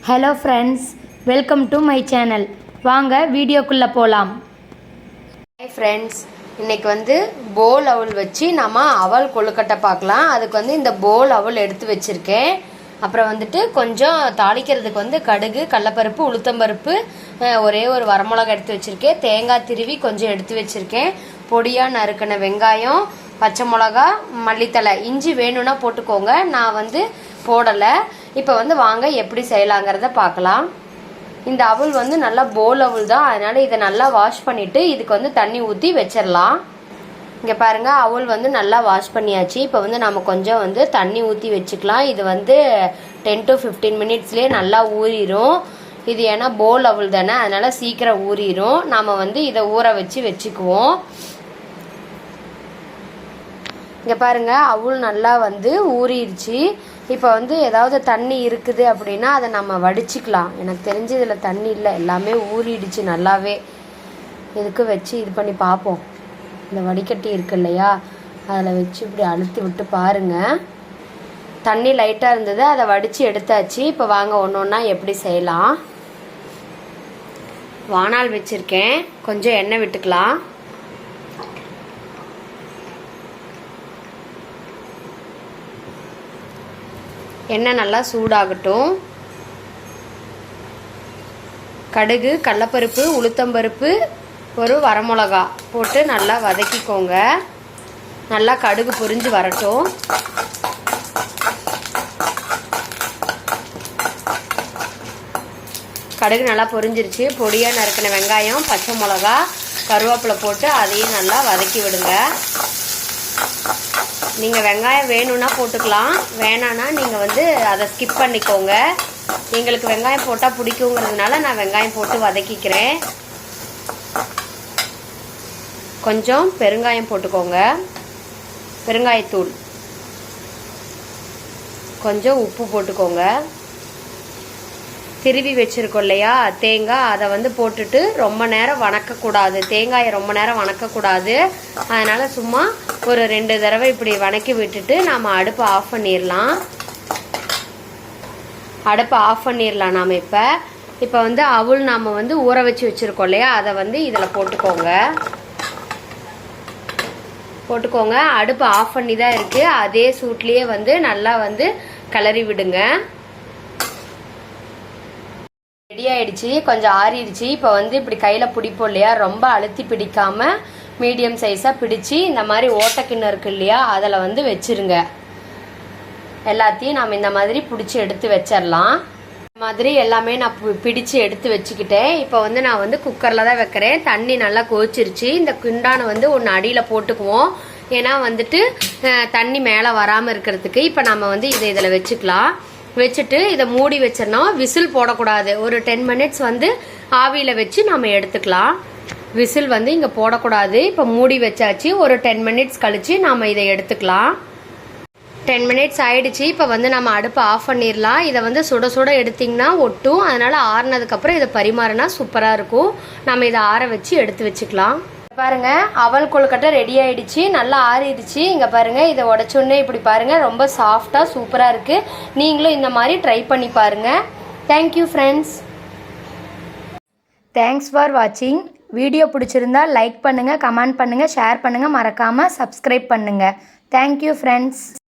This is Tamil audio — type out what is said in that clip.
Hello friends, welcome to my channel. வாங்க வீடியோக்குள்ளே போகலாம். ஹாய் ஃப்ரெண்ட்ஸ், இன்றைக்கி போல் அவல் வச்சு நம்ம அவல் கொழுக்கட்டை பார்க்கலாம். அதுக்கு இந்த போல் அவல் எடுத்து வச்சுருக்கேன். அப்புறம் கொஞ்சம் தாளிக்கிறதுக்கு கடுகு, கடலப்பருப்பு, உளுத்தம்பருப்பு, ஒரே ஒரு வரமிளகா எடுத்து வச்சுருக்கேன். தேங்காய் திருவி கொஞ்சம் எடுத்து வச்சுருக்கேன். பொடியாக நறுக்கின வெங்காயம், பச்சை மிளகா, மல்லித்தலை, இஞ்சி வேணும்னா போட்டுக்கோங்க. நான் போடலை. இப்போ வாங்க எப்படி செய்யலாங்கிறத பார்க்கலாம். இந்த அவல் நல்லா போல் அவல் தான், அதனால் இதை நல்லா வாஷ் பண்ணிவிட்டு இதுக்கு தண்ணி ஊற்றி வச்சிடலாம். இங்கே பாருங்கள், அவல் நல்லா வாஷ் பண்ணியாச்சு. இப்போ நம்ம கொஞ்சம் தண்ணி ஊற்றி வச்சுக்கலாம். இது 10 to 15 மினிட்ஸ்லேயே நல்லா ஊறிடும். இது ஏன்னா போல் அவல் தானே, அதனால் சீக்கிரம் ஊறிடும். நாம் இதை ஊற வச்சுக்குவோம். இங்கே பாருங்கள், அவல் நல்லா ஊறிடுச்சு. இப்போ ஏதாவது தண்ணி இருக்குது அப்படின்னா அதை நம்ம வடிச்சிக்கலாம். எனக்கு தெரிஞ்சு இதில் தண்ணி இல்லை, எல்லாமே ஊறிடுச்சு நல்லாவே. இதுக்கு வச்சு இது பண்ணி பார்ப்போம். இந்த வடிகட்டி இருக்கு இல்லையா, அதில் வச்சு இப்படி அழுத்தி விட்டு பாருங்கள். தண்ணி லைட்டாக இருந்தது, அதை வடித்து எடுத்தாச்சு. இப்போ வாங்க ஒன்று ஒன்றா எப்படி செய்யலாம். வாணால் வச்சுருக்கேன், கொஞ்சம் எண்ணெய் விட்டுக்கலாம். எண்ணெய் நல்லா சூடாகட்டும். கடுகு, கடலப்பருப்பு, உளுத்தம்பருப்பு, ஒரு வரமிளகா போட்டு நல்லா வதக்கிக்கோங்க. நல்லா கடுகு பொரிஞ்சு வரட்டும். கடுகு நல்லா பொரிஞ்சிருச்சு. பொடியாக நறுக்கின வெங்காயம், பச்சை மிளகா, கருவேப்பிலை போட்டு அதையும் நல்லா வதக்கி விடுங்க. நீங்கள் வெங்காயம் வேணும்னா போட்டுக்கலாம், வேணான்னா நீங்கள் அதை ஸ்கிப் பண்ணிக்கோங்க. எங்களுக்கு வெங்காயம் போட்டால் பிடிக்குங்கிறதுனால நான் வெங்காயம் போட்டு வதக்கிக்கிறேன். கொஞ்சம் பெருங்காயம் போட்டுக்கோங்க, பெருங்காயத்தூள். கொஞ்சம் உப்பு போட்டுக்கோங்க. திருவி வச்சுருக்கோம் இல்லையா தேங்காய், அதை போட்டுட்டு ரொம்ப நேரம் வணக்கக்கூடாது. தேங்காயை ரொம்ப நேரம் வணக்கக்கூடாது. அதனால் சும்மா ஒரு 2 தடவை இப்படி வணக்கி விட்டுட்டு நாம் அடுப்பை ஆஃப் பண்ணிடலாம். நாம் இப்போ அவல் நாம் ஊற வச்சு வச்சுருக்கோம் இல்லையா, அதை இதில் போட்டுக்கோங்க. அடுப்பு ஆஃப் பண்ணி தான் இருக்குது. அதே சூட்லேயே நல்லா கிளறி விடுங்க. ரெடி ஆயிடுச்சு, கொஞ்சம் ஆறிடுச்சு. இப்போ இப்படி கையில் பிடிப்போம் இல்லையா, ரொம்ப அழுத்தி பிடிக்காமல் மீடியம் சைஸாக பிடிச்சி இந்த மாதிரி ஓட்டக்கிண்ணம் இருக்கு இல்லையா, அதில் வச்சுருங்க. எல்லாத்தையும் நாம் இந்த மாதிரி பிடிச்சி எடுத்து வச்சிடலாம். இந்த மாதிரி எல்லாமே நான் பிடிச்சி எடுத்து வச்சுக்கிட்டேன். இப்போ நான் குக்கரில் தான் வைக்கிறேன். தண்ணி நல்லா கொதிச்சிருச்சு. இந்த குண்டானை ஒன்று அடியில் போட்டுக்குவோம், ஏன்னா தண்ணி மேலே வராமல் இருக்கிறதுக்கு. இப்போ நம்ம இதை இதில் வச்சுக்கலாம். வச்சுட்டு இதை மூடி வச்சிடணும். விசில் போடக்கூடாது. ஒரு 10 மினிட்ஸ் ஆவியில் வச்சு நம்ம எடுத்துக்கலாம். விசில் இங்கே போடக்கூடாது. இப்போ மூடி வச்சாச்சு. ஒரு 10 மினிட்ஸ் கழிச்சு நாம் இதை எடுத்துக்கலாம். 10 மினிட்ஸ் ஆயிடுச்சு. இப்போ நம்ம அடுப்பை ஆஃப் பண்ணிடலாம். இதை சுட சுட எடுத்திங்கன்னா ஒட்டும். அதனால் ஆறுனதுக்கப்புறம் இதை பரிமாறினா சூப்பராக இருக்கும். நம்ம இதை ஆற வச்சு எடுத்து வச்சுக்கலாம். பாருங்க, அவல் கொழுக்கட்டை ரெடி ஆயிடுச்சு. நல்லா ஆறிடுச்சு. இங்கே பாருங்க, இதை உடச்சோன்னே இப்படி பாருங்க, ரொம்ப சாஃப்டாக சூப்பராக இருக்கு. நீங்களும் இந்த மாதிரி ட்ரை பண்ணி பாருங்க. Thank you friends. தேங்க்ஸ் ஃபார் வாட்சிங். வீடியோ பிடிச்சிருந்தா லைக் பண்ணுங்கள், கமெண்ட் பண்ணுங்கள், ஷேர் பண்ணுங்கள், மறக்காமல் சப்ஸ்கிரைப் பண்ணுங்கள். Thank you friends.